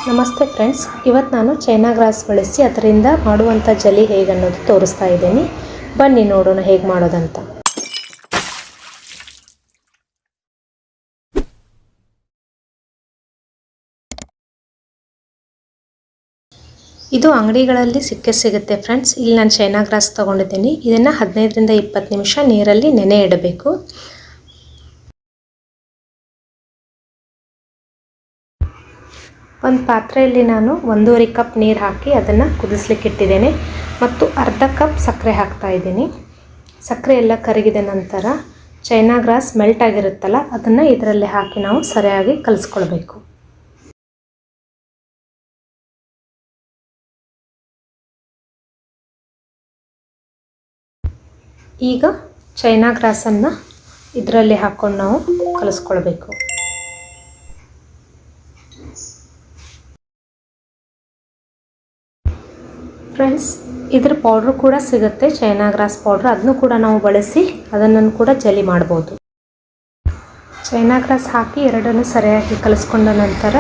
ನಮಸ್ತೆ ಫ್ರೆಂಡ್ಸ್, ಇವತ್ತು ನಾನು ಚೈನಾ ಗ್ರಾಸ್ ಬಳಸಿ ಅದರಿಂದ ಮಾಡುವಂಥ ಜೆಲ್ಲಿ ಹೇಗೆ ಅನ್ನೋದು ತೋರಿಸ್ತಾ ಇದ್ದೀನಿ. ಬನ್ನಿ ನೋಡೋಣ ಹೇಗೆ ಮಾಡೋದಂತ. ಇದು ಅಂಗಡಿಗಳಲ್ಲಿ ಸಿಗುತ್ತೆ ಫ್ರೆಂಡ್ಸ್. ಇಲ್ಲಿ ನಾನು ಚೈನಾ ಗ್ರಾಸ್ ತೊಗೊಂಡಿದ್ದೀನಿ. ಇದನ್ನು 15ರಿಂದ 20 ನಿಮಿಷ ನೀರಲ್ಲಿ ನೆನೆ ಇಡಬೇಕು. ಒಂದು ಪಾತ್ರೆಯಲ್ಲಿ ನಾನು 1.5 ಕಪ್ ನೀರು ಹಾಕಿ ಅದನ್ನು ಕುದಿಸ್ಲಿಕ್ಕೆ ಇಟ್ಟಿದ್ದೇನೆ ಮತ್ತು ಅರ್ಧ ಕಪ್ ಸಕ್ಕರೆ ಹಾಕ್ತಾ ಇದ್ದೀನಿ. ಸಕ್ಕರೆ ಎಲ್ಲ ಕರಗಿದ ನಂತರ ಚೈನಾ ಗ್ರಾಸ್ ಮೆಲ್ಟ್ ಆಗಿರುತ್ತಲ್ಲ ಅದನ್ನು ಇದರಲ್ಲಿ ಹಾಕಿ ನಾವು ಸರಿಯಾಗಿ ಕಲಿಸ್ಕೊಳ್ಬೇಕು. ಈಗ ಚೈನಾ ಗ್ರಾಸನ್ನು ಇದರಲ್ಲಿ ಹಾಕ್ಕೊಂಡು ನಾವು ಕಲಿಸ್ಕೊಳ್ಬೇಕು. ಫ್ರೆಂಡ್ಸ್, ಇದ್ರ ಪೌಡ್ರು ಕೂಡ ಸಿಗುತ್ತೆ, ಚೈನಾ ಗ್ರಾಸ್ ಪೌಡ್ರ್. ಅದನ್ನು ಕೂಡ ನಾವು ಬಳಸಿ ಅದನ್ನು ಕೂಡ ಜೆಲ್ಲಿ ಮಾಡ್ಬೋದು. ಚೈನಾ ಗ್ರಾಸ್ ಹಾಕಿ ಎರಡನ್ನು ಸರಿಯಾಗಿ ಕಲಿಸ್ಕೊಂಡ ನಂತರ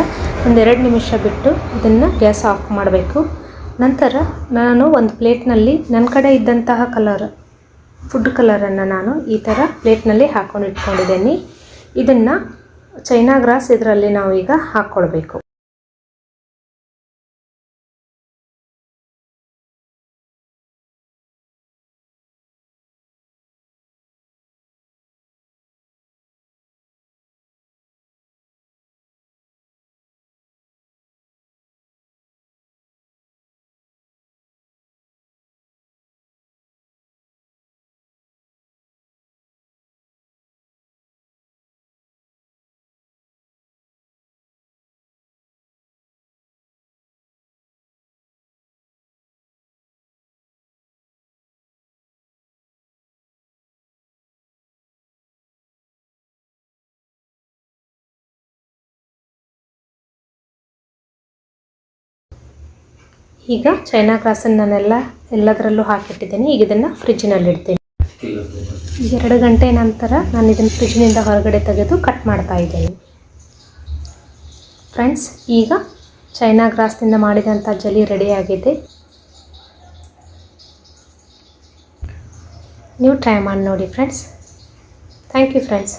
1-2 ನಿಮಿಷ ಬಿಟ್ಟು ಇದನ್ನು ಗ್ಯಾಸ್ ಆಫ್ ಮಾಡಬೇಕು. ನಂತರ ನಾನು ಒಂದು ಪ್ಲೇಟ್ನಲ್ಲಿ ನನ್ನ ಕಡೆ ಇದ್ದಂತಹ ಫುಡ್ ಕಲರನ್ನು ನಾನು ಈ ಥರ ಪ್ಲೇಟ್ನಲ್ಲಿ ಹಾಕ್ಕೊಂಡು ಇಟ್ಕೊಂಡಿದ್ದೀನಿ. ಇದನ್ನು ಚೈನಾ ಗ್ರಾಸ್ ಇದರಲ್ಲಿ ನಾವು ಈಗ ಹಾಕ್ಕೊಳ್ಬೇಕು. ಈಗ ಚೈನಾ ಗ್ರಾಸನ್ನು ನಾನೆಲ್ಲ ಎಲ್ಲದರಲ್ಲೂ ಹಾಕಿಟ್ಟಿದ್ದೀನಿ. ಈಗ ಇದನ್ನು ಫ್ರಿಜ್ಜಿನಲ್ಲಿ ಇಡ್ತೀನಿ. 2 ಗಂಟೆ ನಂತರ ನಾನು ಇದನ್ನು ಫ್ರಿಜ್ನಿಂದ ಹೊರಗಡೆ ತೆಗೆದು ಕಟ್ ಮಾಡ್ತಾ ಇದ್ದೀನಿ. ಫ್ರೆಂಡ್ಸ್, ಈಗ ಚೈನಾ ಗ್ರಾಸ್ನಿಂದ ಮಾಡಿದಂಥ ಜೆಲ್ಲಿ ರೆಡಿಯಾಗಿದೆ. ನೀವು ಟ್ರೈ ಮಾಡಿ ನೋಡಿ ಫ್ರೆಂಡ್ಸ್. Thank you friends.